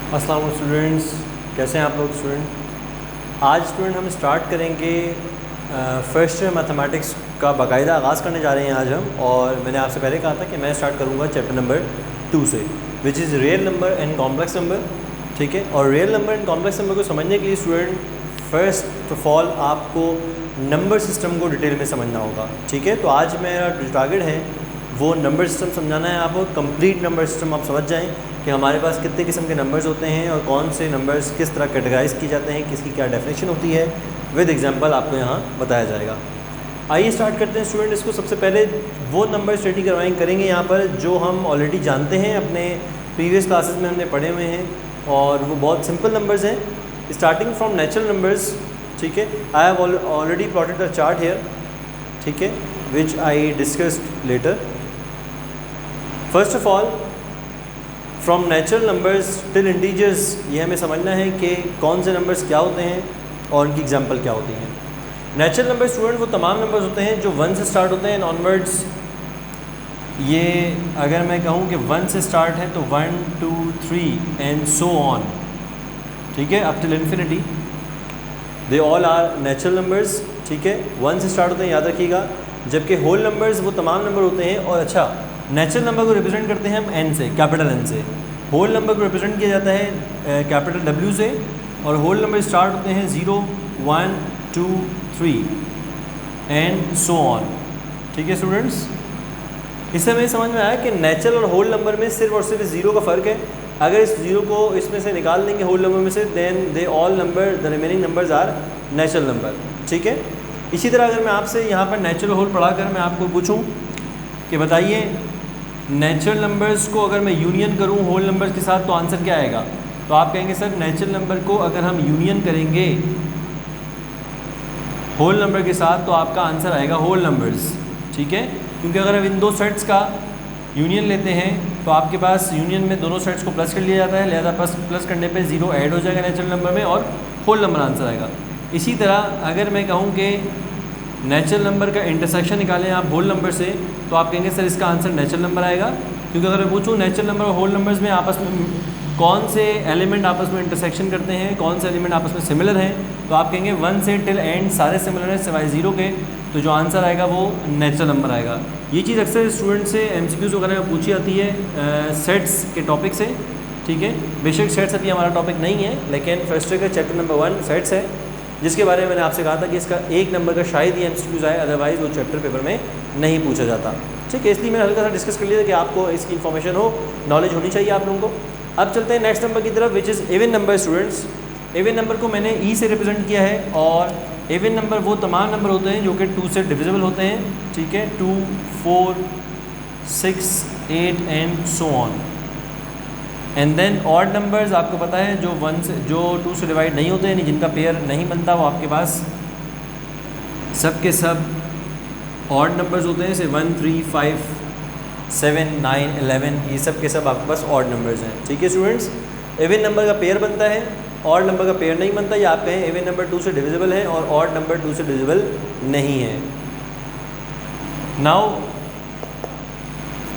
अस्सलाम वालेकुम स्टूडेंट्स, कैसे हैं आप लोग स्टूडेंट। आज स्टूडेंट हम स्टार्ट करेंगे फर्स्ट मैथमेटिक्स का बाकायदा आगाज़ करने जा रहे हैं आज हम। और मैंने आपसे पहले कहा था कि मैं स्टार्ट करूंगा चैप्टर नंबर 2 से, which is real number and complex number. ठीक है, और real number and complex number को समझने के लिए स्टूडेंट फर्स्ट ऑफ ऑल आपको नंबर सिस्टम को डिटेल में समझना होगा। ठीक है, तो आज मेरा जो टारगेट है वो नंबर सिस्टम समझाना है आपको। कंप्लीट नंबर सिस्टम आप समझ जाएं कि हमारे पास कितने किस्म के नंबर्स होते हैं और कौन से नंबर्स किस तरह कैटेगराइज किए जाते हैं, किसकी क्या डेफिनेशन होती है, विद एग्जांपल आपको यहाँ बताया जाएगा। आइए स्टार्ट करते हैं स्टूडेंट। इसको सबसे पहले वो नंबर स्टडी करेंगे यहाँ पर जो हम ऑलरेडी जानते हैं, अपने प्रीवियस क्लासेस में हमने पढ़े हुए हैं, और वो बहुत सिंपल नंबर्स हैं, स्टार्टिंग फ्रॉम नेचुरल नंबर्स। ठीक है, I have already plotted the chart here. ठीक है, which I discussed later. First of all from natural numbers till integers, ये हमें समझना है कि कौन से नंबर्स क्या होते हैं और उनकी एग्जांपल क्या होती हैं। नेचुरल नंबर स्टूडेंट वो तमाम नंबर्स होते हैं जो 1 से स्टार्ट होते हैं ऑनवर्ड्स। ये अगर मैं कहूँ कि 1 से स्टार्ट है तो 1 2 3 एंड सो ऑन। ठीक है, up till infinity, they all are natural numbers. ठीक है, 1 से स्टार्ट होते हैं, याद रखिएगा। जबकि होल नंबर्स वो तमाम नंबर होते हैं। और अच्छा, नेचुरल नंबर को रिप्रेजेंट करते हैं हम एन से, कैपिटल एन से। होल नंबर को रिप्रेजेंट किया जाता है कैपिटल डब्ल्यू से। और होल नंबर स्टार्ट होते हैं 0 1 2 3 एंड सो ऑन। ठीक है स्टूडेंट्स, इससे हमें समझ में आया कि नेचुरल और होल नंबर में सिर्फ और सिर्फ 0 का फ़र्क है। अगर इस 0 को इसमें से निकाल देंगे होल नंबर में से, then they all number the remaining numbers are natural number. ठीक है, इसी तरह अगर मैं आपसे यहाँ पर नेचुरल होल पढ़ाकर मैं आपको पूछूँ कि बताइए नेचुरल नंबर्स को अगर मैं यूनियन करूं होल नंबर्स के साथ तो आंसर क्या आएगा। तो आप कहेंगे सर नेचुरल नंबर को अगर हम यूनियन करेंगे होल नंबर के साथ तो आपका आंसर आएगा होल नंबर्स। ठीक है, क्योंकि अगर हम इन दो सेट्स का यूनियन लेते हैं तो आपके पास यूनियन में दोनों सेट्स को प्लस कर लिया जाता है, लिहाजा प्लस करने पे 0 ऐड हो जाएगा नेचुरल नंबर में और होल नंबर आंसर आएगा। इसी तरह अगर मैं कहूँ कि नेचुरल नंबर का इंटरसेक्शन निकालें आप होल नंबर से तो आप कहेंगे सर इसका आंसर नेचुरल नंबर आएगा। क्योंकि अगर मैं पूछूं नेचुरल नंबर और होल नंबर्स में आपस में कौन से एलिमेंट आपस में इंटरसेक्शन करते हैं, कौन से एलिमेंट आपस में सिमिलर हैं, तो आप कहेंगे 1 से टिल एंड सारे सिमिलर हैं सिवाय 0 के। तो जो आंसर आएगा वो नेचुरल नंबर आएगा। ये चीज़ अक्सर स्टूडेंट से MCQs वगैरह में पूछी जाती है सेट्स के टॉपिक से। ठीक है, बेशक सेट्स अभी हमारा टॉपिक नहीं है, लेकिन फर्स्ट ईयर का चैप्टर नंबर 1 सेट्स है, जिसके बारे में मैंने आपसे कहा था कि इसका 1 नंबर का शायद ही MCQs आए, अदरवाइज़ वो चैप्टर पेपर में नहीं पूछा जाता। ठीक है, इसलिए मैंने हल्का सा डिस्कस कर लिया कि आपको इसकी इन्फॉर्मेशन हो, नॉलेज होनी चाहिए आप लोगों को। अब चलते हैं नेक्स्ट नंबर की तरफ, which is even number students. Even number को मैंने ई से रिप्रेजेंट किया है, और इवन नंबर वो तमाम नंबर होते हैं जो कि 2 से डिविजिबल होते हैं। ठीक है, 2 4 6 8 and so on. And then odd numbers आपको पता है जो 2 से डिवाइड नहीं होते, यानी जिनका पेयर नहीं बनता, वो आपके पास सब के सब ऑड नंबर्स होते हैं, जैसे 1 3 5 7 9 11, ये सब के सब आपके पास ऑड नंबर्स हैं। ठीक है स्टूडेंट्स, इवन नंबर का पेयर बनता है, ऑड नंबर का पेयर नहीं बनता। या आप कहें इवन नंबर 2 से डिविजिबल है और ऑड नंबर 2 से डिविजिबल नहीं है। नाउ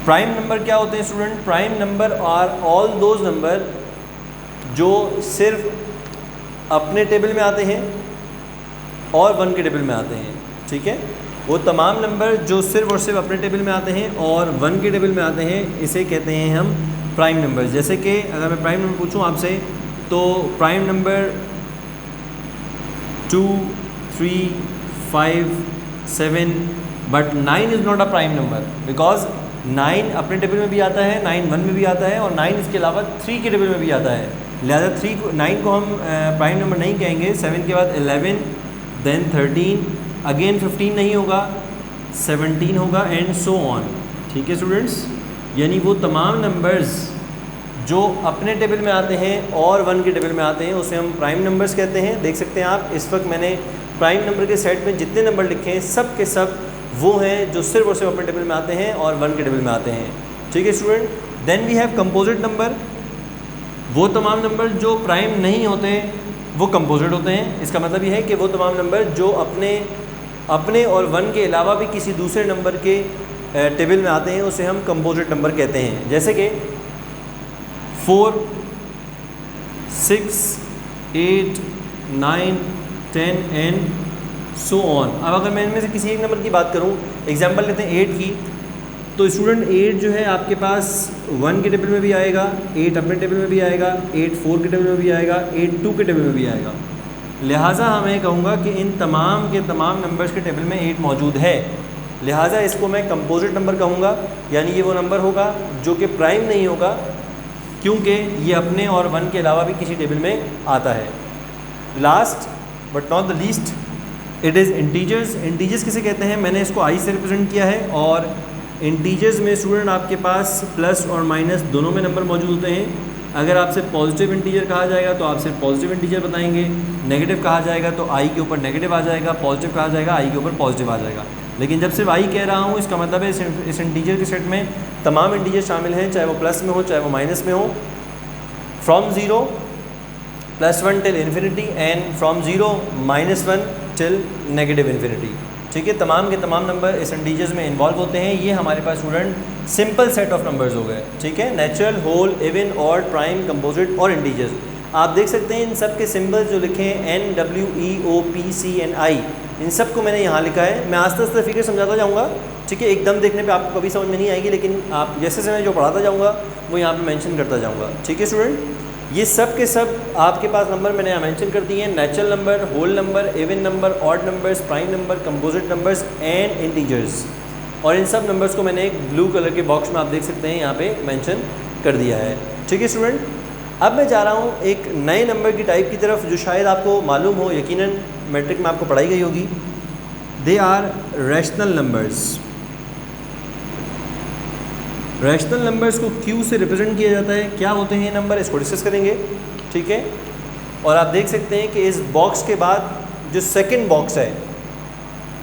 प्राइम नंबर क्या होते हैं student. Prime number are all those number जो सिर्फ अपने टेबल में आते हैं और 1 के टेबल में आते हैं। ठीक है, वो तमाम नंबर जो सिर्फ और सिर्फ अपने टेबल में आते हैं और 1 के टेबल में आते हैं, इसे कहते हैं हम प्राइम नंबर। जैसे कि अगर मैं प्राइम नंबर पूछूं आपसे तो prime number 2 3 5 7, but 9 is not a prime number, because 9 अपने टेबल में भी आता है, 9 1 में भी आता है, और 9 इसके अलावा 3 के टेबल में भी आता है। लिहाजा 9 को हम प्राइम नंबर नहीं कहेंगे। 7 के बाद 11, देन 13, अगेन 15 नहीं होगा, 17 होगा, एंड सो ऑन। ठीक है स्टूडेंट्स, यानी वो तमाम नंबर्स जो अपने टेबल में आते हैं और 1 के टेबल में आते हैं उसे हम प्राइम नंबर्स कहते हैं। देख सकते हैं आप, इस वक्त मैंने प्राइम नंबर के सेट में जितने नंबर लिखे हैं सब के सब वो हैं जो सिर्फ और सिर्फ अपने टेबल में आते हैं और 1 के टेबल में आते हैं। ठीक है student, then we have composite number. वो तमाम नंबर जो प्राइम नहीं होते वो कंपोजिट होते हैं। इसका मतलब ये है कि वो तमाम नंबर जो अपने और 1 के अलावा भी किसी दूसरे नंबर के टेबल में आते हैं, उसे हम कंपोजिट नंबर कहते हैं। जैसे कि 4 6, 8, 9, 10 एंड सो ऑन। अब अगर मैं इनमें से किसी एक नंबर की बात करूं, एग्जांपल लेते हैं 8 की, तो स्टूडेंट 8 जो है आपके पास 1 के टेबल में भी आएगा, 8 अपने टेबल में भी आएगा, 8 4 के टेबल में भी आएगा, 8 2 के टेबल में भी आएगा। लिहाजा मैं कहूँगा कि इन तमाम के तमाम नंबर्स के टेबल में 8 मौजूद है। लिहाजा इसको मैं कंपोजिट नंबर कहूँगा, यानी ये वो नंबर होगा जो कि प्राइम नहीं होगा, क्योंकि ये अपने और 1 के अलावा भी किसी टेबल में आता है। Last but not the least, it is integers. Integers किसे कहते हैं? मैंने इसको आई से रिप्रेजेंट किया है, और इंटीजर्स में स्टूडेंट आपके पास प्लस और माइनस दोनों में नंबर मौजूद होते हैं। अगर आपसे पॉजिटिव इंटीजर कहा जाएगा तो आप सिर्फ पॉजिटिव इंटीजर बताएंगे, नेगेटिव कहा जाएगा तो आई के ऊपर नेगेटिव आ जाएगा, पॉजिटिव कहा जाएगा आई के ऊपर पॉजिटिव आ जाएगा। लेकिन जब सिर्फ आई कह रहा हूँ, इसका मतलब है इस इंटीजर के सेट में तमाम इंटीजर शामिल हैं, चाहे वो प्लस में हो चाहे वो माइनस में हो, from 0 +1 till infinity and from 0 -1 till negative infinity. ठीक है, तमाम के तमाम नंबर इस इंटीजर्स में इन्वॉल्व होते हैं। ये हमारे पास student simple set of numbers हो गए। ठीक है, natural, whole, even, odd, prime, composite और इंटीजर्स। आप देख सकते हैं इन सब के सिंबल्स जो लिखे हैं NWEOPCNI, इन सब को मैंने यहाँ लिखा है। मैं आस्ते आस्ते फिगर समझाता जाऊँगा। ठीक है, एकदम देखने पे आपको कभी समझ में नहीं आएगी, लेकिन आप जैसे मैं जो पढ़ाता जाऊँगा वो यहाँ पे मेंशन करता जाऊँगा। ठीक है स्टूडेंट, ये सब के सब आपके पास नंबर मैंने यहाँ मेंशन कर दिए हैं। Natural number, whole number, even number, odd numbers, prime number, composite numbers and integers. और इन सब नंबर्स को मैंने एक ब्लू कलर के बॉक्स में आप देख सकते हैं यहाँ पे मेंशन कर दिया है। ठीक है स्टूडेंट, अब मैं जा रहा हूँ एक नए नंबर की टाइप की तरफ जो शायद आपको मालूम हो, यकीनन मैट्रिक में आपको पढ़ाई गई होगी। They are rational numbers. Rational numbers को Q से रिप्रेजेंट किया जाता है। क्या होते हैं ये नंबर, इसको डिस्कस करेंगे। ठीक है, और आप देख सकते हैं कि इस बॉक्स के बाद जो सेकंड बॉक्स है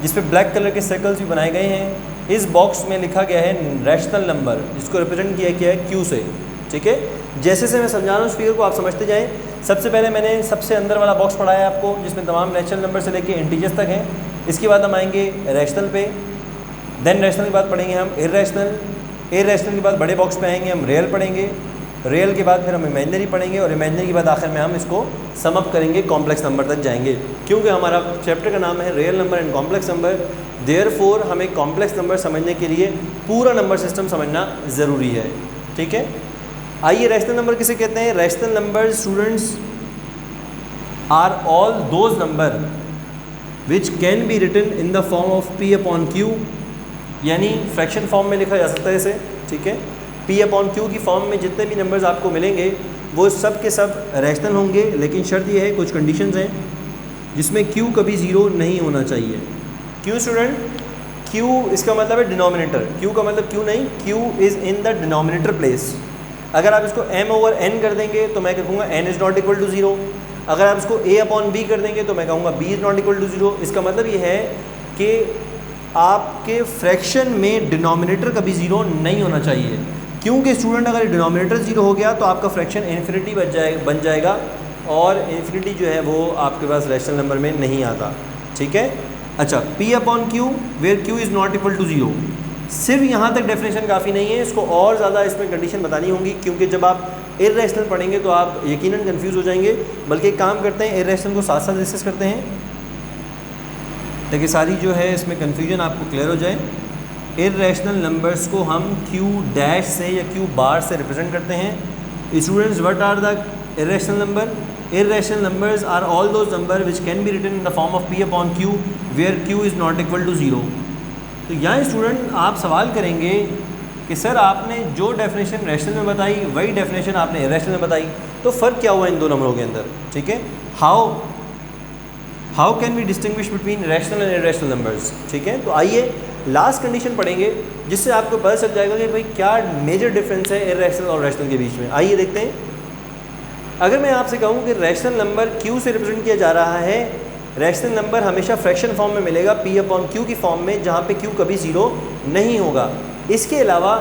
जिस पे ब्लैक कलर के सर्कल्स भी बनाए गए हैं, इस बॉक्स में लिखा गया है रैशनल नंबर, जिसको रिप्रेजेंट किया गया है Q से। ठीक है, जैसे से मैं समझा रहा हूँ उस फिगर को आप समझते जाएँ। सबसे पहले मैंने सबसे अंदर वाला बॉक्स पढ़ाया आपको, जिसमें तमाम नेचुरल नंबर से लेके इंटीजर्स तक हैं। इसके बाद हम आएंगे रैशनल पे, देन रैशनल के बाद पढ़ेंगे हम इर्रेशनल, इर्रेशनल के बाद बड़े बॉक्स पे आएंगे हम रियल पढ़ेंगे, रियल के बाद फिर हम इमेजिनरी पढ़ेंगे, और इमेजिनरी के बाद आखिर में हम इसको सम अप करेंगे, कॉम्प्लेक्स नंबर तक जाएंगे। क्योंकि हमारा चैप्टर का नाम है real number and complex number, therefore हमें कॉम्प्लेक्स नंबर समझने के लिए पूरा नंबर सिस्टम समझना ज़रूरी है। ठीक है, आइए रैशनल नंबर किसे कहते हैं? Rational number students are all those numbers which can be written in the form of P/Q, यानी फ्रैक्शन फॉर्म में लिखा जा सकता है इसे। ठीक है, P/Q की फॉर्म में जितने भी नंबर्स आपको मिलेंगे वो सब के सब रैशनल होंगे, लेकिन शर्त ये है, कुछ कंडीशंस हैं जिसमें Q कभी ज़ीरो नहीं होना चाहिए। क्यों स्टूडेंट? Q इसका मतलब है डिनोमिनेटर। Q का मतलब Q नहीं, Q is in the denominator place. अगर आप इसको m/n कर देंगे तो मैं कहूँगा n is not equal to 0। अगर आप इसको A/B कर देंगे तो मैं कहूँगा B is not equal to 0। इसका मतलब ये है कि आपके फ्रैक्शन में डिनोमिनेटर कभी ज़ीरो नहीं होना चाहिए, क्योंकि स्टूडेंट अगर डिनोमिनेटर ज़ीरो हो गया तो आपका फ्रैक्शन इन्फिनिटी बन जाएगा, और इन्फिनिटी जो है वो आपके पास रैशनल नंबर में नहीं आता। ठीक है, अच्छा, P/Q where Q is not equal to 0। सिर्फ यहाँ तक डेफिनेशन काफ़ी नहीं है, इसको और ज़्यादा इसमें कंडीशन बतानी होंगी, क्योंकि जब आप इर्रेशनल पढ़ेंगे तो आप यकीनन कंफ्यूज हो जाएंगे। बल्कि एक काम करते हैं, इर्रेशनल को साथ साथ डिस्कस करते हैं ताकि सारी जो है इसमें कन्फ्यूजन आपको क्लियर हो जाए। इर्रेशनल नंबर्स को हम Q' से या Q' से रिप्रेजेंट करते हैं। Students, what are the irrational number? Irrational numbers are all those numbers which can be written in the form of P/Q where Q is not equal to 0। तो यहाँ student आप सवाल करेंगे कि सर आपने जो डेफिनेशन रैशनल में बताई वही डेफिनेशन आपने इर्रेशनल में बताई, तो फ़र्क क्या हुआ इन दो नंबरों के अंदर? ठीक है, how can we distinguish between rational and irrational numbers? ठीक है, तो आइए लास्ट कंडीशन पढ़ेंगे जिससे आपको पता चल जाएगा कि भाई क्या मेजर डिफरेंस है इर्रेशनल और रैशनल के बीच में। आइए देखते हैं। अगर मैं आपसे कहूँ कि रैशनल नंबर Q से रिप्रेजेंट किया जा रहा है, रैशनल नंबर हमेशा फ्रैक्शन फॉर्म में मिलेगा P/Q की फॉर्म में, जहाँ पे Q कभी ज़ीरो नहीं होगा। इसके अलावा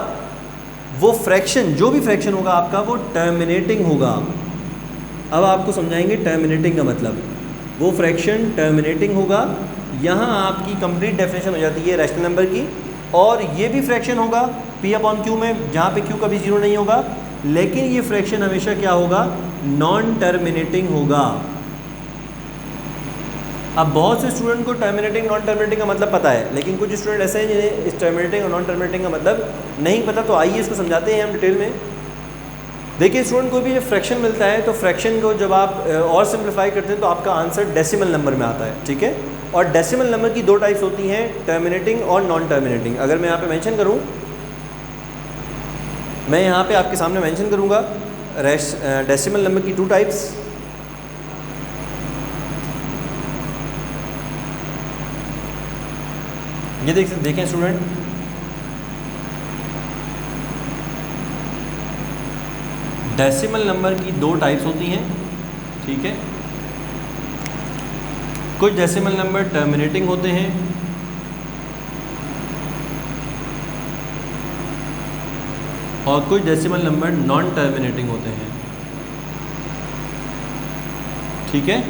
वो फ्रैक्शन, जो भी फ्रैक्शन होगा आपका, वो टर्मिनेटिंग होगा। अब आपको समझाएंगे टर्मिनेटिंग का मतलब। वो फ्रैक्शन टर्मिनेटिंग होगा। यहाँ आपकी कंप्लीट डेफिनेशन हो जाती है रैशनल नंबर की। और ये भी फ्रैक्शन होगा P/Q में, जहाँ पे Q कभी ज़ीरो नहीं होगा, लेकिन ये फ्रैक्शन हमेशा क्या होगा, नॉन टर्मिनेटिंग होगा। अब बहुत से स्टूडेंट को टर्मिनेटिंग नॉन टर्मिनेटिंग का मतलब पता है, लेकिन कुछ स्टूडेंट ऐसे हैं जिन्हें इस टर्मिनेटिंग और नॉन टर्मिनेटिंग का मतलब नहीं पता। तो आइए इसको समझाते हैं हम डिटेल में। देखिए स्टूडेंट को भी जब फ्रैक्शन मिलता है तो फ्रैक्शन को जब आप और सिंप्लीफाई करते हैं तो आपका आंसर डेसिमल नंबर में आता है, ठीक है। और डेसिमल नंबर की दो टाइप्स होती हैं, टर्मिनेटिंग और नॉन टर्मिनेटिंग। अगर मैं यहाँ पे मेंशन करूँ, मैं यहाँ पे आपके सामने मेंशन करूँगा डेसिमल नंबर की टू टाइप्स। ये देखें स्टूडेंट, डेसिमल नंबर की दो टाइप्स होती हैं, ठीक है। कुछ डेसिमल नंबर टर्मिनेटिंग होते हैं और कुछ डेसिमल नंबर नॉन टर्मिनेटिंग होते हैं, ठीक है।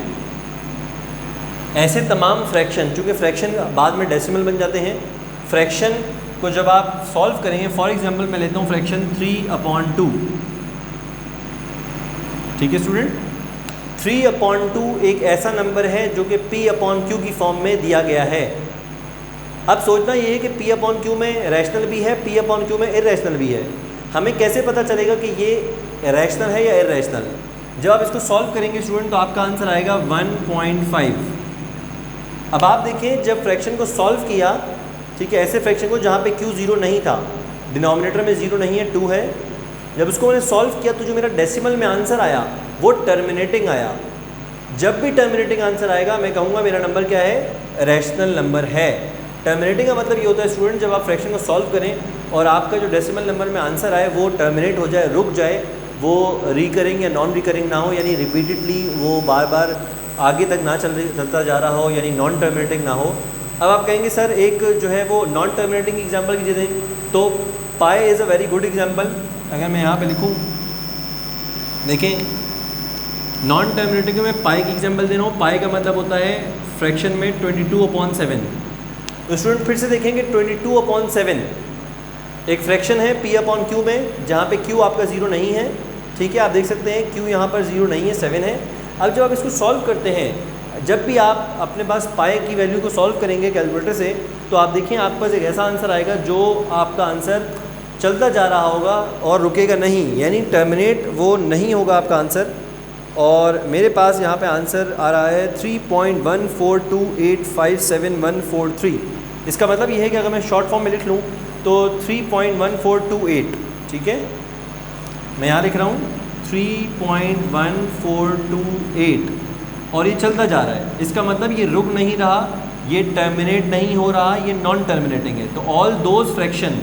ऐसे तमाम फ्रैक्शन, चूँकि फ्रैक्शन बाद में डेसिमल बन जाते हैं, फ्रैक्शन को जब आप सॉल्व करेंगे, फॉर एग्जांपल मैं लेता हूँ फ्रैक्शन 3/2, ठीक है स्टूडेंट। 3/2 एक ऐसा नंबर है जो कि P/Q की फॉर्म में दिया गया है। अब सोचना ये है कि P/Q में रैशनल भी है, P/Q में इर्रेशनल भी है। हमें कैसे पता चलेगा कि ये रैशनल है या इर्रेशनल? जब आप इसको सॉल्व करेंगे स्टूडेंट तो आपका आंसर आएगा 1.5। अब आप देखिए जब फ्रैक्शन को सॉल्व किया, ठीक है, ऐसे फ्रैक्शन को जहाँ पे Q 0 नहीं था, डिनोमिनेटर में 0 नहीं है, 2 है, जब उसको मैंने सॉल्व किया तो जो मेरा डेसिमल में आंसर आया वो टर्मिनेटिंग आया। जब भी टर्मिनेटिंग आंसर आएगा मैं कहूँगा मेरा नंबर क्या है, रैशनल नंबर है। टर्मिनेटिंग का मतलब ये होता है स्टूडेंट, जब आप फ्रैक्शन को सॉल्व करें और आपका जो डेसिमल नंबर में आंसर आए वो टर्मिनेट हो जाए, रुक जाए, वो रिकरिंग या नॉन रिकरिंग ना हो, यानी रिपीटेडली वो बार बार आगे तक ना चलता जा रहा हो, यानी नॉन टर्मिनेटिंग ना हो। अब आप कहेंगे सर एक जो है वो नॉन टर्मिनेटिंग एग्जाम्पल कीजिए दें, तो pi is a very good example. अगर मैं यहाँ पे लिखूँ, देखें नॉन टर्मिनेटिंग में पाई की एग्जाम्पल दे रहा हूँ। पाई का मतलब होता है फ्रैक्शन में 22/7। तो स्टूडेंट फिर से देखेंगे 22/7 एक फ्रैक्शन है P/Q में, जहाँ पे Q आपका 0 नहीं है, ठीक है। आप देख सकते हैं Q यहाँ पर 0 नहीं है, 7 है। अब जब आप इसको सॉल्व करते हैं, जब भी आप अपने पास पाई की वैल्यू को सॉल्व करेंगे कैलकुलेटर से, तो आप देखिए आपके पास एक ऐसा आंसर आएगा जो आपका आंसर चलता जा रहा होगा और रुकेगा नहीं, यानी टर्मिनेट वो नहीं होगा आपका आंसर। और मेरे पास यहाँ पे आंसर आ रहा है 3.142857,143। इसका मतलब ये है कि अगर मैं शॉर्ट फॉर्म में लिख लूँ तो 3.1428, ठीक है, मैं यहाँ लिख रहा हूँ 3.1428 और ये चलता जा रहा है। इसका मतलब ये रुक नहीं रहा, ये टर्मिनेट नहीं हो रहा, ये नॉन टर्मिनेटिंग है। तो all those fraction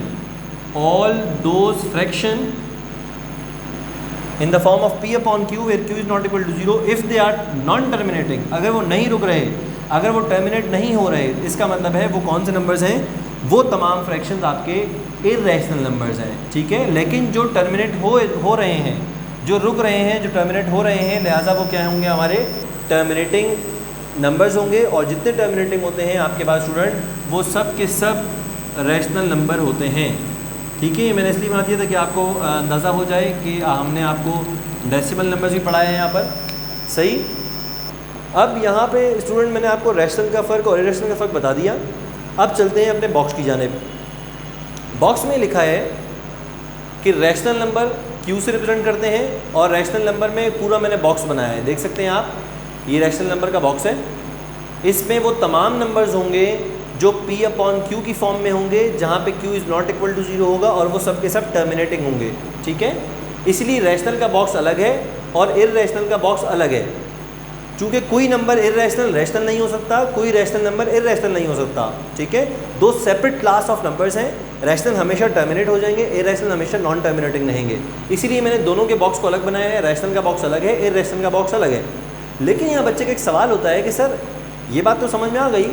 in the form of P/Q where Q is not equal to 0 if they are non terminating, अगर वो नहीं रुक रहे, अगर वो टर्मिनेट नहीं हो रहे, इसका मतलब है वो कौन से नंबर्स हैं, वो तमाम फ्रैक्शंस आपके इर्रेशनल नंबर्स हैं, ठीक है। लेकिन जो टर्मिनेट हो रहे हैं, जो रुक रहे हैं, जो टर्मिनेट हो रहे हैं, लिहाजा वो क्या होंगे, हमारे टर्मिनेटिंग नंबर्स होंगे। और जितने टर्मिनेटिंग होते हैं आपके पास स्टूडेंट, वो सब के सब रैशनल नंबर होते हैं, ठीक है। ये मैंने इसलिए बना दिया था कि आपको अंदाज़ा हो जाए कि हमने आपको डेसिमल नंबर्स भी पढ़ाए हैं यहाँ पर, सही। अब यहाँ पे स्टूडेंट मैंने आपको रैशनल का फ़र्क और इरेशनल का फ़र्क बता दिया। अब चलते हैं अपने बॉक्स की जानिब। बॉक्स में लिखा है कि रैशनल नंबर Q से रिप्रेजेंट करते हैं और रैशनल नंबर में पूरा मैंने बॉक्स बनाया है, देख सकते हैं आप, ये रैशनल नंबर का बॉक्स है। इसमें वो तमाम नंबर्स होंगे जो P/Q की फॉर्म में होंगे, जहाँ पे Q is not equal to 0 होगा और वो सब के सब टर्मिनेटिंग होंगे, ठीक है। इसलिए रैशनल का बॉक्स अलग है और इर्रेशनल का बॉक्स अलग है। चूँकि कोई नंबर इर्रेशनल रैशनल नहीं हो सकता, कोई रैशनल नंबर इर्रेशनल नहीं हो सकता, ठीक है। दो सेपरेट क्लास ऑफ नंबर्स हैं। रैशनल हमेशा टर्मिनेट हो जाएंगे, इर्रेशनल हमेशा नॉन टर्मिनेटिंग रहेंगे। इसीलिए मैंने दोनों के बॉक्स को अलग बनाया है। रैशनल का बॉक्स अलग है, इर्रेशनल का बॉक्स अलग है। लेकिन यहाँ बच्चे का एक सवाल होता है कि सर ये बात तो समझ में आ गई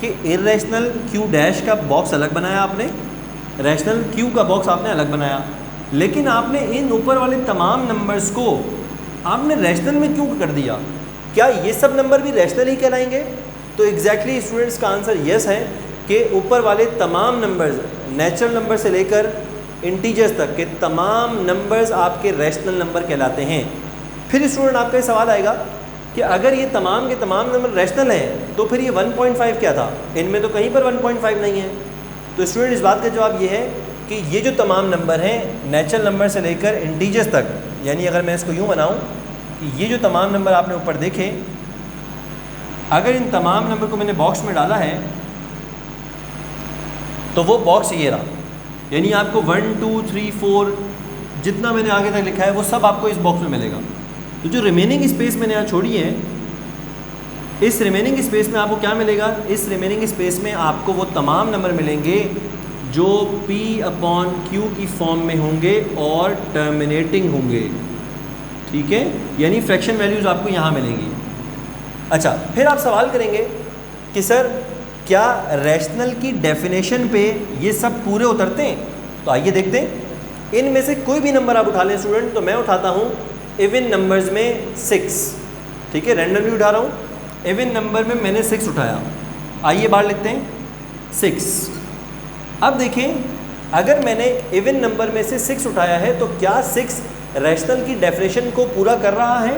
कि इर्रेशनल Q डैश का बॉक्स अलग बनाया आपने, रैशनल Q का बॉक्स आपने अलग बनाया, लेकिन आपने इन ऊपर वाले तमाम नंबर्स को आपने रैशनल में क्यों कर दिया? क्या ये सब नंबर भी रैशनल ही कहलाएंगे? तो एग्जैक्टली स्टूडेंट्स का आंसर यस है कि ऊपर वाले तमाम नंबर्स, नेचुरल नंबर से लेकर इंटीजर्स तक के तमाम नंबर्स आपके रैशनल नंबर कहलाते हैं। फिर स्टूडेंट आपका ये सवाल आएगा कि अगर ये तमाम के तमाम नंबर रैशनल हैं तो फिर ये 1.5 क्या था, इनमें तो कहीं पर 1.5 नहीं है। तो स्टूडेंट इस बात का जवाब ये है कि ये जो तमाम नंबर हैं नेचुरल नंबर से लेकर इंटीजर्स तक, यानी अगर मैं इसको यूँ बनाऊँ कि ये जो तमाम नंबर आपने ऊपर देखे, अगर इन तमाम नंबर को मैंने बॉक्स में डाला है तो वो बॉक्स ये रहा, यानी आपको 1 2 3 4 जितना मैंने आगे तक लिखा है वो सब आपको इस बॉक्स में मिलेगा। तो जो रिमेनिंग स्पेस मैंने यहाँ छोड़ी है, इस रिमेनिंग स्पेस में आपको क्या मिलेगा, इस रिमेनिंग स्पेस में आपको वो तमाम नंबर मिलेंगे जो P/Q की फॉर्म में होंगे और टर्मिनेटिंग होंगे, ठीक है, यानी फ्रैक्शन वैल्यूज़ आपको यहाँ मिलेंगी। अच्छा, फिर आप सवाल करेंगे कि सर क्या रैशनल की डेफिनेशन पे ये सब पूरे उतरते हैं? तो आइए देखते हैं। इनमें से कोई भी नंबर आप उठा लें स्टूडेंट, तो मैं उठाता हूँ इवन नंबर्स में 6, ठीक है, रैंडमली उठा रहा हूँ। इवन नंबर में मैंने 6 उठाया, आइए बाहर लिखते हैं 6। अब देखें, अगर मैंने इवन नंबर में से 6 उठाया है तो क्या 6 रैशनल की डेफिनेशन को पूरा कर रहा है?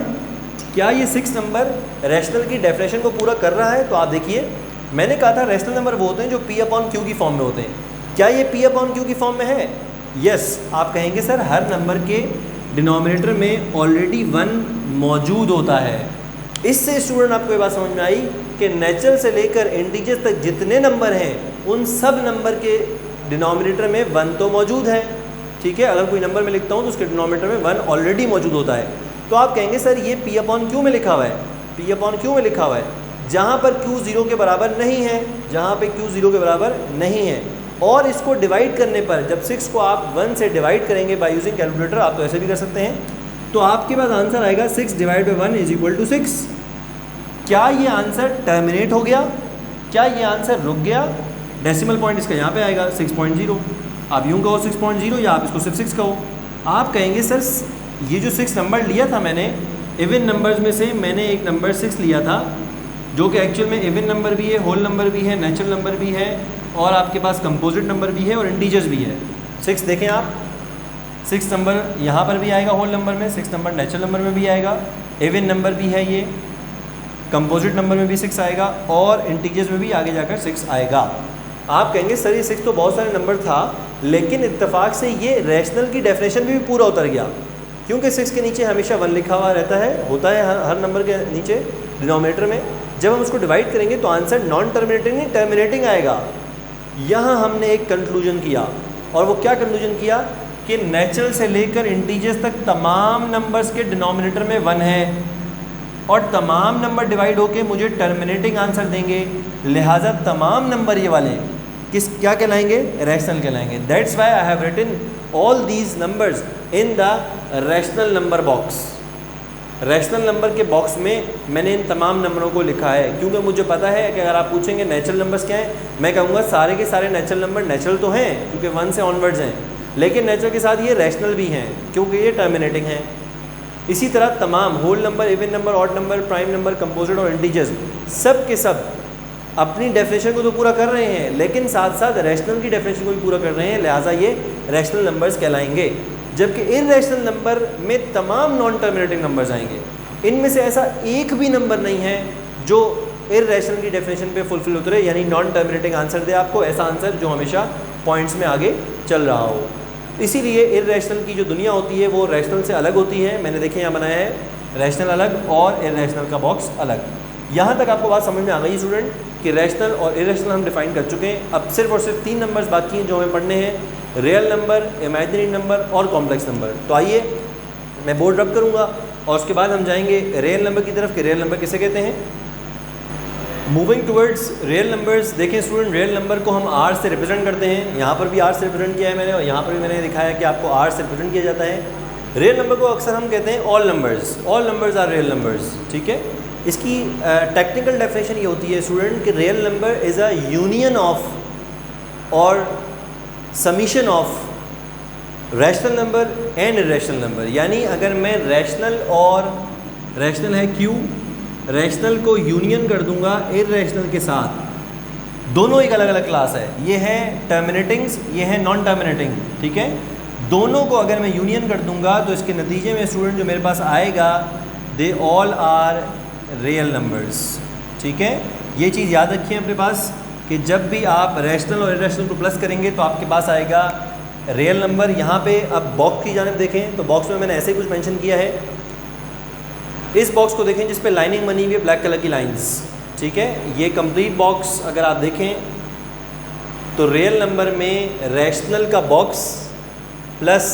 क्या ये 6 नंबर रैशनल की डेफिनेशन को पूरा कर रहा है? तो आप देखिए, मैंने कहा था रैशनल नंबर वो होते हैं जो P/Q की फॉर्म में होते हैं। क्या ये P/Q की फॉर्म में है? यस। आप कहेंगे सर हर नंबर के डिनोमिनेटर में ऑलरेडी 1 मौजूद होता है। इससे स्टूडेंट आपको ये बात समझ में आई कि नेचुरल से लेकर इंटीजर्स तक जितने नंबर हैं उन सब नंबर के डिनोमिनेटर में 1 तो मौजूद है, ठीक है। अगर कोई नंबर में लिखता हूँ तो उसके डिनोमिनेटर में 1 ऑलरेडी मौजूद होता है। तो आप कहेंगे सर ये P/Q में लिखा हुआ है, P/Q में लिखा हुआ है, जहाँ पर Q 0 के बराबर नहीं है, जहाँ पे Q 0 के बराबर नहीं है। और इसको डिवाइड करने पर, जब 6 को आप 1 से डिवाइड करेंगे बाय यूजिंग कैलकुलेटर, आप तो ऐसे भी कर सकते हैं, तो आपके पास आंसर आएगा 6 divide by 1 is equal to 6। क्या ये आंसर टर्मिनेट हो गया? क्या ये आंसर रुक गया? डेसिमल पॉइंट इसका यहाँ पे आएगा 6.0। आप यूँ कहो 6.0 या आप इसको सिर्फ 6 कहो। आप कहेंगे सर ये जो 6 नंबर लिया था मैंने, इवन नंबर्स में से मैंने एक नंबर 6 लिया था जो कि एक्चुअल में इवन नंबर भी है, होल नंबर भी है, नेचुरल नंबर भी है, और आपके पास कंपोजिट नंबर भी है और इंटीजर्स भी है। 6 देखें आप, 6 नंबर यहाँ पर भी आएगा होल नंबर में, 6 नंबर नेचुरल नंबर में भी आएगा, इवन नंबर भी है, ये कंपोजिट नंबर में भी 6 आएगा और इंटीजर्स में भी आगे जाकर 6 आएगा। आप कहेंगे सर ये 6 तो बहुत सारे नंबर था, लेकिन इत्तेफाक से ये रैशनल की डेफिनेशन भी पूरा उतर गया, क्योंकि 6 के नीचे हमेशा 1 लिखा हुआ रहता है, होता है हर नंबर के नीचे डिनोमिनेटर में। जब हम उसको डिवाइड करेंगे तो आंसर नॉन टर्मिनेटिंग नहीं टर्मिनेटिंग आएगा। यहाँ हमने एक कंक्लूजन किया, और वो क्या कंक्लूजन किया कि नेचुरल से लेकर इंटीजर्स तक तमाम नंबर्स के डिनोमिनेटर में 1 है और तमाम नंबर डिवाइड होके मुझे टर्मिनेटिंग आंसर देंगे, लिहाजा तमाम नंबर ये वाले क्या कहलाएंगे? रैशनल कहलाएंगे। That's why I have written all these numbers in the rational number box. Rational number के बॉक्स में मैंने इन तमाम नंबरों को लिखा है, क्योंकि मुझे पता है कि अगर आप पूछेंगे नेचुरल नंबर्स क्या हैं, मैं कहूँगा सारे के सारे नेचुरल नंबर नेचुरल तो हैं क्योंकि 1 से ऑनवर्ड्स हैं, लेकिन नेचुरल के साथ ये रैशनल भी हैं क्योंकि ये टर्मिनेटिंग हैं। इसी तरह तमाम whole number, even number, odd number, prime number, composite और इंटीजर्स सब के सब अपनी डेफिनेशन को तो पूरा कर रहे हैं, लेकिन साथ साथ रैशनल की डेफिनेशन को भी पूरा कर रहे हैं, लिहाजा ये रैशनल नंबर्स कहलाएंगे। जबकि इररेशनल नंबर में तमाम नॉन टर्मिनेटिंग नंबर्स आएंगे। इनमें से ऐसा एक भी नंबर नहीं है जो इररेशनल की डेफिनेशन पे फुलफिल उतरे, यानी नॉन टर्मिनेटिंग आंसर दे आपको, ऐसा आंसर जो हमेशा पॉइंट्स में आगे चल रहा हो। इसीलिए इररेशनल की जो दुनिया होती है वो रैशनल से अलग होती है। मैंने देखे यहाँ बनाया है, रैशनल अलग और इररेशनल का बॉक्स अलग। यहाँ तक आपको बात समझ में आ गई स्टूडेंट कि रैशनल और इररेशनल हम डिफाइन कर चुके हैं। अब सिर्फ और सिर्फ 3 नंबर्स बाकी हैं जो हमें पढ़ने हैं, रियल नंबर, इमेजिनरी नंबर और कॉम्प्लेक्स नंबर। तो आइए मैं बोर्ड रब करूँगा और उसके बाद हम जाएंगे रियल नंबर की तरफ कि रियल नंबर किसे कहते हैं। मूविंग टुवर्ड्स रियल नंबर्स, देखें स्टूडेंट, रियल नंबर को हम आर से रिप्रेजेंट करते हैं। यहाँ पर भी आर से रिप्रेजेंट किया है मैंने, और यहाँ पर भी मैंने दिखाया है कि आपको आर से रिप्रेजेंट किया जाता है। रियल नंबर को अक्सर हम कहते हैं all numbers, all numbers are real numbers, ठीक है। इसकी टेक्निकल डेफिनेशन ये होती है स्टूडेंट कि real number is a union of और summation of rational number and irrational number. यानी अगर मैं रैशनल और रैशनल है क्यू, रैशनल को यूनियन कर दूंगा इररेशनल के साथ, दोनों एक अलग अलग क्लास है। ये है टर्मिनेटिंग्स, ये है नॉन टर्मिनेटिंग, ठीक है। दोनों को अगर मैं यूनियन कर दूंगा तो इसके नतीजे में स्टूडेंट जो मेरे पास आएगा, they all are real numbers. ठीक है, ये चीज़ याद रखिए अपने पास कि जब भी आप रैशनल और इरेशनल को प्लस करेंगे तो आपके पास आएगा रियल नंबर। यहाँ पे अब बॉक्स की जानिब देखें तो बॉक्स में मैंने ऐसे कुछ मेंशन किया है। इस बॉक्स को देखें जिस पे लाइनिंग बनी हुई है ब्लैक कलर की लाइंस। ठीक है, ये कंप्लीट बॉक्स अगर आप देखें तो रियल नंबर में रैशनल का बॉक्स प्लस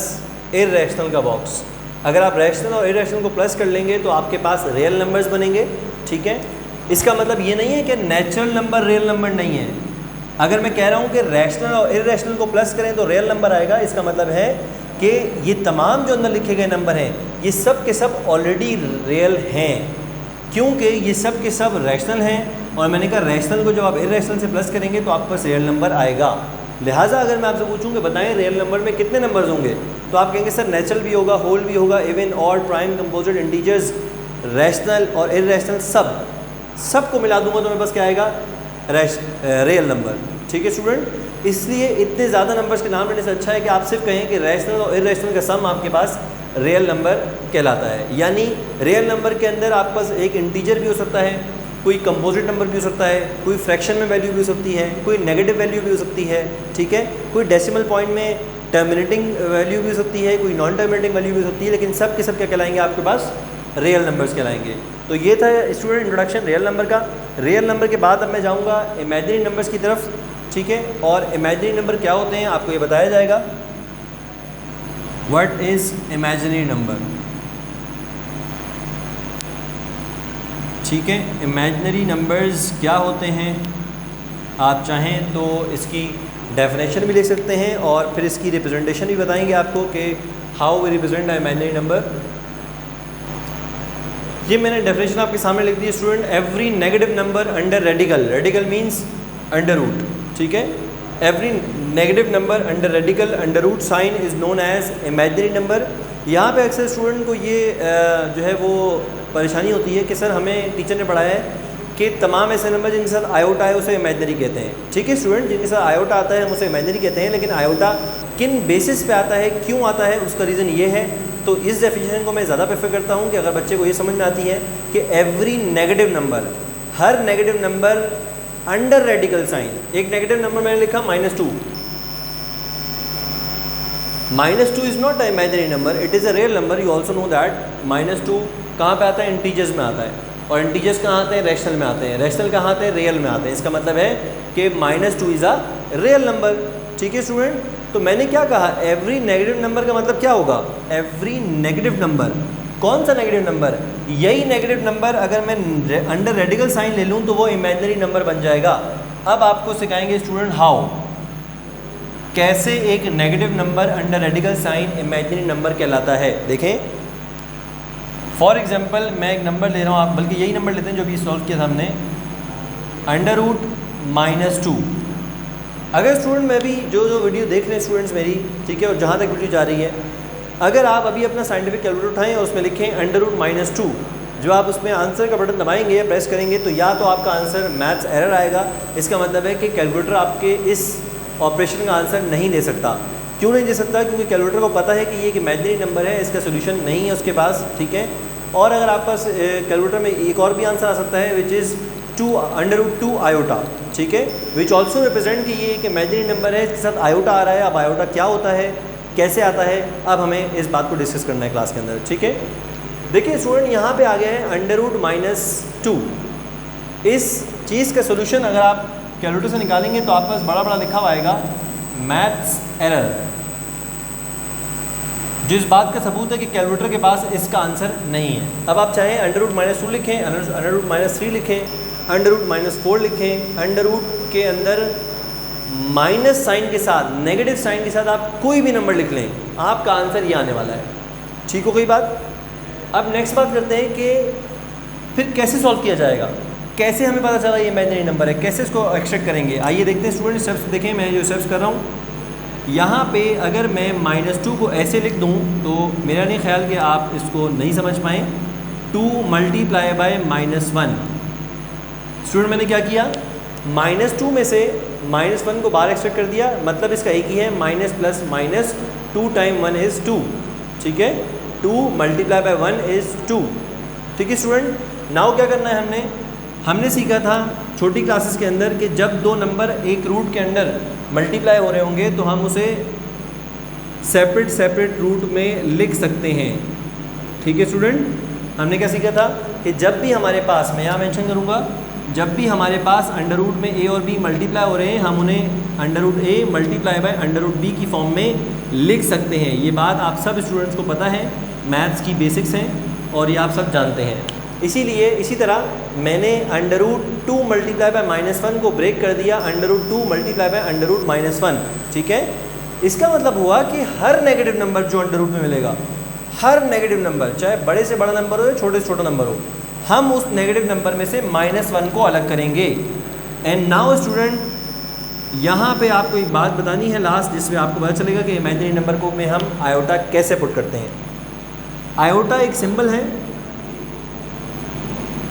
इरेशनल का बॉक्स। अगर आप रैशनल और इरेशनल को प्लस कर लेंगे तो आपके पास रियल नंबर्स बनेंगे। ठीक है, इसका मतलब ये नहीं है कि नेचुरल नंबर रियल नंबर नहीं है। अगर मैं कह रहा हूँ कि रैशनल और इरेशनल को प्लस करें तो रियल नंबर आएगा, इसका मतलब है कि ये तमाम जो अंदर लिखे गए नंबर हैं ये सब के सब ऑलरेडी रियल हैं, क्योंकि ये सब के सब रैशनल हैं। और मैंने कहा रैशनल को जब आप इरेशनल से प्लस करेंगे तो आपके पास रियल नंबर आएगा। लिहाजा अगर मैं आपसे पूछूं कि बताएं रियल नंबर में कितने नंबर्स होंगे, तो आप कहेंगे सर नेचुरल भी होगा, होल भी होगा, even, odd, prime, composite, integers, rational और इरेशनल सब को मिला दूंगा तो मेरे पास क्या आएगा, रियल नंबर। ठीक है स्टूडेंट, इसलिए इतने ज़्यादा नंबर्स के नाम लेने से अच्छा है कि आप सिर्फ कहें कि रैशनल और इरेशनल का सम आपके पास रियल नंबर कहलाता है। यानी रियल नंबर के अंदर आपके पास एक इंटीजर भी हो सकता है, कोई कंपोजिट नंबर भी हो सकता है, कोई फ्रैक्शन में वैल्यू भी हो सकती है, कोई नेगेटिव वैल्यू भी हो सकती है। ठीक है, कोई डेसिमल पॉइंट में टर्मिनेटिंग वैल्यू भी हो सकती है, कोई नॉन टर्मिनेटिंग वैल्यू भी हो सकती है, लेकिन सब के सब क्या कहलाएंगे, आपके पास रियल नंबर्स कहलाएंगे। तो ये था स्टूडेंट इंट्रोडक्शन रियल नंबर का। रियल नंबर के बाद अब मैं जाऊँगा इमेजिनरी नंबर्स की तरफ। ठीक है, और इमेजिनरी नंबर क्या होते हैं आपको ये बताया जाएगा। What is imaginary number. ठीक है, इमेजिनरी नंबर्स क्या होते हैं, आप चाहें तो इसकी डेफिनेशन भी लिख सकते हैं और फिर इसकी रिप्रेजेंटेशन भी बताएंगे आपको कि how we represent a imaginary number. ये मैंने डेफिनेशन आपके सामने लिख दी student. Every negative number under radical, radical means under root. ठीक है, every negative number under radical under root sign is known as imaginary number. यहाँ पे अक्सर स्टूडेंट को ये जो है वो परेशानी होती है कि सर हमें टीचर ने पढ़ाया है कि तमाम ऐसे नंबर जिनके साथ आयोटा है उसे इमेजिनरी कहते हैं। ठीक है स्टूडेंट, जिनके साथ आयोटा आता है हम उसे इमेजिनरी कहते हैं, लेकिन आयोटा किन बेसिस पे आता है, क्यों आता है, उसका रीज़न ये है। तो इस डेफिनेशन को मैं ज़्यादा प्रेफर करता हूँ कि अगर बच्चे को ये समझ में आती है कि एवरी नेगेटिव नंबर, हर negative number under radical sign. एक नेगेटिव नंबर मैंने लिखा -2, -2 is not a imaginary number, it is a real number. You also know that -2 कहाँ पे आता है, इंटीजर्स में आता है, और इंटीजर्स कहाँ आते हैं, रैशनल में आते हैं, रैशनल कहाँ आते हैं, रियल में आते हैं। इसका मतलब है कि -2 इज़ अ रियल नंबर। ठीक है स्टूडेंट, तो मैंने क्या कहा, एवरी नेगेटिव नंबर का मतलब क्या होगा, एवरी नेगेटिव नंबर। कौन सा नेगेटिव नंबर, यही नेगेटिव नंबर अगर मैं अंडर रेडिकल साइन ले लूँ तो वो इमेजिनरी नंबर बन जाएगा। अब आपको सिखाएंगे स्टूडेंट हाउ, कैसे एक negative number under radical sign imaginary number कहलाता है। देखें फॉर एग्जांपल मैं एक नंबर ले रहा हूँ, आप बल्कि यही नंबर लेते हैं जो अभी सॉल्व किया था हमने, √-2। अगर स्टूडेंट मैं भी जो वीडियो देख रहे हैं स्टूडेंट्स मेरी, ठीक है, और जहाँ तक वीडियो जा रही है, अगर आप अभी अपना साइंटिफिक कैलकुलेटर उठाएं और उसमें लिखें √-2, जो आप उसमें आंसर का बटन दबाएंगे या प्रेस करेंगे तो या तो आपका आंसर मैथ्स एरर आएगा। इसका मतलब है कि कैलकुलेटर आपके इस ऑपरेशन का आंसर नहीं दे सकता। क्यों नहीं दे सकता, क्योंकि कैलकुलेटर को पता है कि ये एक इमेजिनरी नंबर है, इसका सोल्यूशन नहीं है उसके पास। ठीक है, और अगर आपके पास कैलकुलेटर में एक और भी आंसर आ सकता है विच इज़ √2 आयोटा। ठीक है, विच ऑल्सो रिप्रेजेंट कि ये एक इमेजिनरी नंबर है, इसके साथ आयोटा आ रहा है। अब आयोटा क्या होता है, कैसे आता है, अब हमें इस बात को डिस्कस करना है क्लास के अंदर। ठीक है, देखिए स्टूडेंट यहाँ पे आ गया है √-2। इस चीज़ का सोल्यूशन अगर आप कैलकुलेटर से निकालेंगे तो आपके पास बड़ा बड़ा लिखा हुआ आएगा मैथ्स एरर, जिस बात का सबूत है कि कैलकुलेटर के पास इसका आंसर नहीं है। अब आप चाहें √-2 लिखें, √-3 लिखें, √-4 लिखें, अंडर रूट के अंदर माइनस साइन के साथ, नेगेटिव साइन के साथ आप कोई भी नंबर लिख लें, आपका आंसर ये आने वाला है। ठीक हो गई बात। अब नेक्स्ट बात करते हैं कि फिर कैसे सॉल्व किया जाएगा, कैसे हमें पता चला ये इमेजिनरी नंबर है, कैसे इसको एक्सट्रैक्ट करेंगे। आइए देखते हैं स्टूडेंट, स्टेप्स देखें। मैं जो स्टेप्स कर रहा हूँ यहाँ पे, अगर मैं -2 को ऐसे लिख दूँ तो मेरा नहीं ख्याल कि आप इसको नहीं समझ पाएँ। 2 × -1 स्टूडेंट मैंने क्या किया, -2 में से -1 को बाहर एक्सट्रैक्ट कर दिया, मतलब इसका एक ही है, minus plus minus, 2 time 1 is 2, ठीक है, 2 मल्टीप्लाई बाय 1 इज़ 2, ठीक है स्टूडेंट। नाउ क्या करना है, हमने सीखा था छोटी क्लासेस के अंदर कि जब दो नंबर एक रूट के अंदर मल्टीप्लाई हो रहे होंगे तो हम उसे सेपरेट रूट में लिख सकते हैं, ठीक है स्टूडेंट। हमने क्या सीखा था कि जब भी हमारे पास, मैं यहाँ मेंशन करूँगा, जब भी हमारे पास अंडर रूट में ए और बी मल्टीप्लाई हो रहे हैं हम उन्हें under root a multiply by under root b की फॉर्म में लिख सकते हैं। ये बात आप सब स्टूडेंट्स को पता है, मैथ्स की बेसिक्स हैं और ये आप सब जानते हैं। इसीलिए इसी तरह मैंने अंडर रूट 2 मल्टीप्लाई बाय -1 को ब्रेक कर दिया under root 2 multiply by under root -1, ठीक है। इसका मतलब हुआ कि हर नेगेटिव नंबर जो अंडर रूट में मिलेगा, हर नेगेटिव नंबर, चाहे बड़े से बड़ा नंबर हो या छोटे से छोटा नंबर हो, हम उस नेगेटिव नंबर में से -1 को अलग करेंगे। एंड नाउ स्टूडेंट, यहाँ पे आपको एक बात बतानी है लास्ट, जिसमें आपको पता चलेगा कि इमेजिनरी नंबर को में हम आयोटा कैसे पुट करते हैं। आयोटा एक सिंबल है,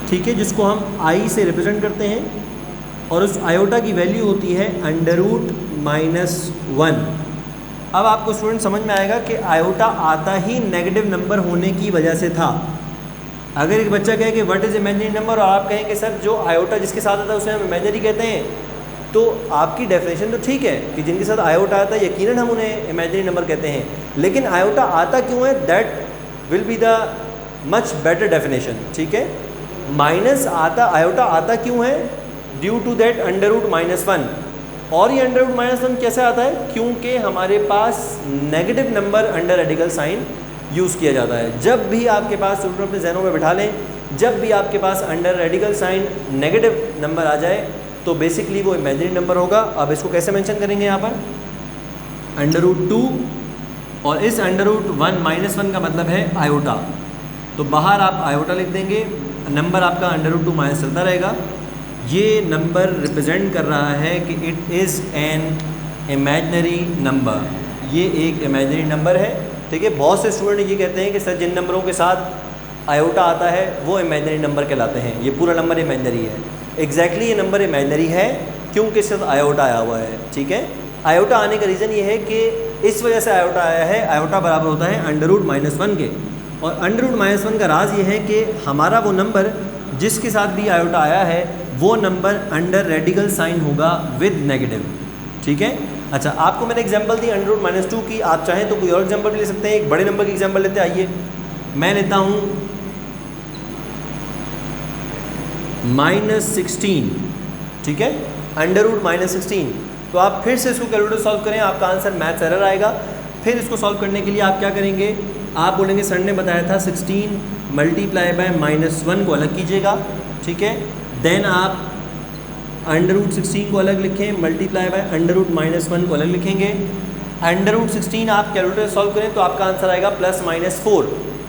ठीक है, जिसको हम आई से रिप्रेजेंट करते हैं और उस आयोटा की वैल्यू होती है अंडर रूट -1। अब आपको स्टूडेंट समझ में आएगा कि आयोटा आता ही नेगेटिव नंबर होने की वजह से था। अगर एक बच्चा कहे कि व्हाट इज़ इमेजिनरी नंबर और आप कहें कि सर जो आयोटा जिसके साथ आता है उसे हम इमेजिनरी कहते हैं, तो आपकी डेफिनेशन तो ठीक है कि जिनके साथ आयोटा आता है यकीनन हम उन्हें इमेजिनरी नंबर कहते हैं, लेकिन आयोटा आता क्यों है, that will be the much better definition, ठीक है। आयोटा आता क्यों है, due to that under root -1। और ये अंडर रूट -1 कैसे आता है, क्योंकि हमारे पास negative number under radical sign use किया जाता है। जब भी आपके पास, स्टूडेंट अपने जहनों में बिठा लें, जब भी आपके पास under radical sign negative number आ जाए तो बेसिकली वो इमेजिनरी नंबर होगा। अब इसको कैसे मेंशन करेंगे, यहाँ पर अंडर रूट 2 और इस अंडर रूट 1 -1 का मतलब है आयोटा, तो बाहर आप आयोटा लिख देंगे, नंबर आपका अंडर रूट 2 माइनस चलता रहेगा। ये नंबर रिप्रेजेंट कर रहा है कि it is an imaginary number, ये एक इमेजिनरी नंबर है, ठीक है। बहुत से स्टूडेंट ये कहते हैं कि सर जिन नंबरों के साथ आयोटा आता है वो इमेजिनरी नंबर कहलाते हैं, ये पूरा नंबर इमेजिनरी है। एग्जैक्टली ये नंबर इमेजिनरी है क्योंकि इसके साथ आयोटा आया हुआ है, ठीक है। आयोटा आने का रीज़न ये है कि इस वजह से आयोटा आया है, आयोटा बराबर होता है अंडर रूट -1 के, और अंडर रूट -1 का राज ये है कि हमारा वो नंबर जिसके साथ भी आयोटा आया है वो नंबर अंडर रेडिकल साइन होगा विद नेगेटिव, ठीक है। अच्छा, आपको मैंने एग्जांपल दी अंडर रूट -2 की, आप चाहें तो कोई और एग्जांपल भी ले सकते हैं। एक बड़े नंबर की एग्जांपल लेते हैं, आइए मैं लेता हूँ -16, ठीक है, अंडर रूट -16। तो आप फिर से इसको कैलकुलेटर सॉल्व करें, आपका आंसर मैथ्स एरर आएगा। फिर इसको सॉल्व करने के लिए आप क्या करेंगे, आप बोलेंगे सर ने बताया था 16 मल्टीप्लाई बाय -1 को अलग कीजिएगा, ठीक है। देन आप अंडर रूट 16 को अलग लिखें, मल्टीप्लाई बाय अंडर रूट -1 को अलग लिखेंगे। अंडर रूट 16 आप कैलकुलेटर सॉल्व करें तो आपका आंसर आएगा +-4,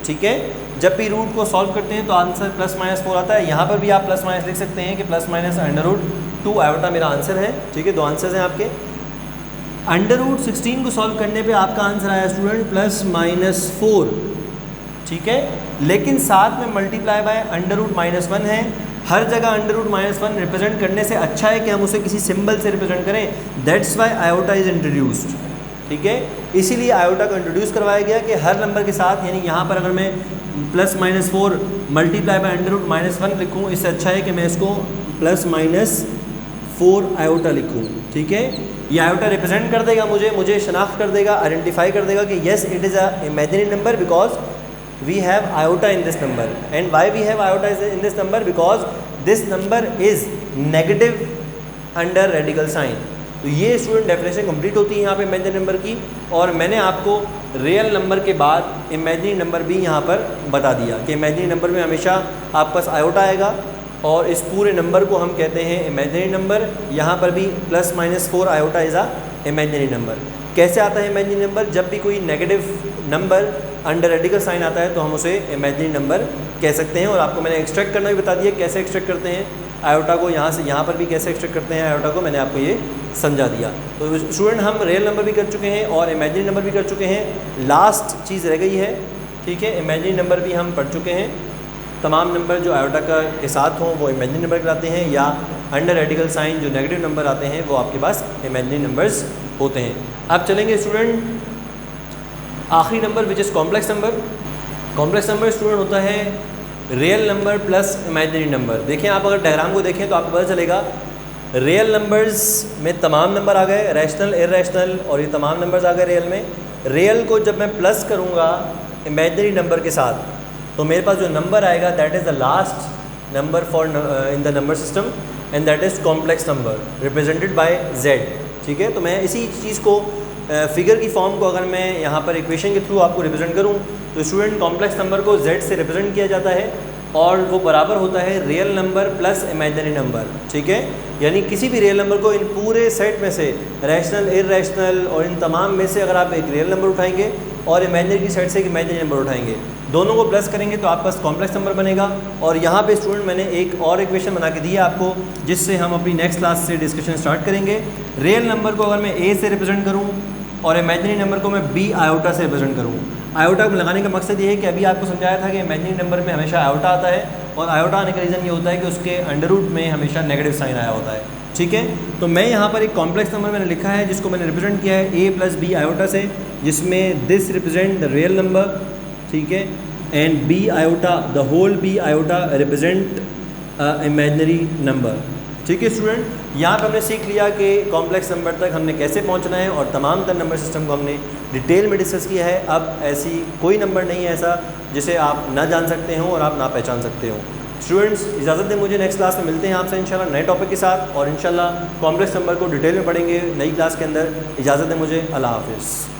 ठीक है। जब भी रूट को सॉल्व करते हैं तो आंसर +-4 आता है। यहाँ पर भी आप +- लिख सकते हैं कि +- अंडर रूट 2 आयोटा मेरा आंसर है, ठीक है। दो आंसर्स हैं आपके। अंडर रूट 16 को सॉल्व करने पे आपका आंसर आया स्टूडेंट +-4, ठीक है, लेकिन साथ में मल्टीप्लाई बाय अंडर रूट -1 है। हर जगह अंडर रूट -1 रिप्रेजेंट करने से अच्छा है कि हम उसे किसी सिंबल से रिप्रेजेंट करें, that's why iota is introduced, ठीक है। इसीलिए आयोटा को इंट्रोड्यूस करवाया गया कि हर नंबर के साथ, यानी यहाँ पर अगर मैं +-4 मल्टीप्लाई बाय अंडर रूट -1 लिखूँ, इससे अच्छा है कि मैं इसको +-4 आयोटा लिखूँ, ठीक है। ये आयोटा रिप्रेजेंट कर देगा मुझे शनाख्त कर देगा, आइडेंटिफाई कर देगा कि yes it is a imaginary number because we have iota in this number, and why we have iota in this number, because this number is negative under radical sign। तो ये स्टूडेंट डेफिनेशन कंप्लीट होती है यहाँ पे imaginary number की, और मैंने आपको रियल नंबर के बाद इमेजिनरी नंबर भी यहाँ पर बता दिया कि इमेजिनरी नंबर में हमेशा आपके पास आयोटा आएगा और इस पूरे नंबर को हम कहते हैं इमेजिनरी नंबर। यहाँ पर भी +-4 iota is a imaginary number. कैसे आता है इमेजिनरी नंबर, जब भी कोई negative number under radical sign आता है तो हम उसे इमेजिनरी नंबर कह सकते हैं। और आपको मैंने एक्सट्रैक्ट करना भी बता दिया, कैसे एक्सट्रैक्ट करते हैं आयोटा को, यहाँ से यहाँ पर भी कैसे एक्सट्रैक्ट करते हैं आयोटा को, मैंने आपको ये समझा दिया। तो स्टूडेंट हम रियल नंबर भी कर चुके हैं और इमेजिनरी नंबर भी कर चुके हैं। लास्ट चीज़ रह गई है, ठीक है, इमेजिनरी नंबर भी हम पढ़ चुके हैं। तमाम नंबर जो आयोटा के साथ हों वो इमेजिनरी नंबर कहलाते हैं, या अंडर रेडिकल साइन जो नेगेटिव नंबर आते हैं वो आपके पास इमेजिनरी नंबर्स होते हैं। अब चलेंगे स्टूडेंट आखिरी number which is complex number. Complex number student होता है real number plus imaginary number. देखिए आप अगर डायग्राम को देखें तो आपको पता चलेगा रियल नंबर्स में तमाम नंबर आ गए, रैशनल, इरैशनल, और ये तमाम नंबर्स आ गए रियल में। रियल को जब मैं प्लस करूँगा इमेजिनरी नंबर के साथ तो मेरे पास जो नंबर आएगा that is the last number for in the number system and that is complex number represented by z। ठीक है, तो मैं इसी चीज़ को फिगर की फॉर्म को अगर मैं यहाँ पर इक्वेशन के थ्रू आपको रिप्रेजेंट करूँ तो स्टूडेंट कॉम्प्लेक्स नंबर को z से रिप्रेजेंट किया जाता है और वो बराबर होता है real number plus imaginary number. ठीक है, यानी किसी भी रियल नंबर को इन पूरे सेट में से रैशनल, इरैशनल और इन तमाम में से अगर आप एक रियल नंबर उठाएंगे और इमेजिनरी की साइड से एक इमेजिनरी नंबर उठाएंगे, दोनों को प्लस करेंगे तो आपके पास कॉम्प्लेक्स नंबर बनेगा। और यहाँ पे स्टूडेंट मैंने एक और इक्वेशन बना के दी है आपको जिससे हम अपनी नेक्स्ट क्लास से डिस्कशन स्टार्ट करेंगे। रियल नंबर को अगर मैं ए से रिप्रेजेंट करूँ और इमेजिनरी नंबर को मैं बी आयोटा से रिप्रेजेंट करूँ। आयोटा को लगाने का मकसद ये है कि अभी आपको समझाया था कि इमेजिनरी नंबर में हमेशा आयोटा आता है और आयोटा आने का रीज़न ये होता है कि उसके अंडर रूट में हमेशा नेगेटिव साइन आया होता है। ठीक है, तो मैं यहाँ पर एक कॉम्प्लेक्स नंबर मैंने लिखा है जिसको मैंने रिप्रेजेंट किया है a प्लस बी आयोटा से, जिसमें this represent the real number. ठीक है, and b iota, the whole b iota represent imaginary number. ठीक है स्टूडेंट, यहाँ पर हमने सीख लिया कि कॉम्प्लेक्स नंबर तक हमने कैसे पहुँचना है और तमाम तर नंबर सिस्टम को हमने डिटेल में डिस्कस किया है। अब ऐसी कोई नंबर नहीं है ऐसा जिसे आप ना जान सकते हो और आप ना पहचान सकते हो। स्टूडेंट्स इजाज़त दें मुझे, नेक्स्ट क्लास में मिलते हैं आपसे इंशाल्लाह नए टॉपिक के साथ और इंशाल्लाह कॉम्प्लेक्स नंबर को डिटेल में पढ़ेंगे नई क्लास के अंदर। इजाज़त दें मुझे, अल्लाह हाफ़िज़।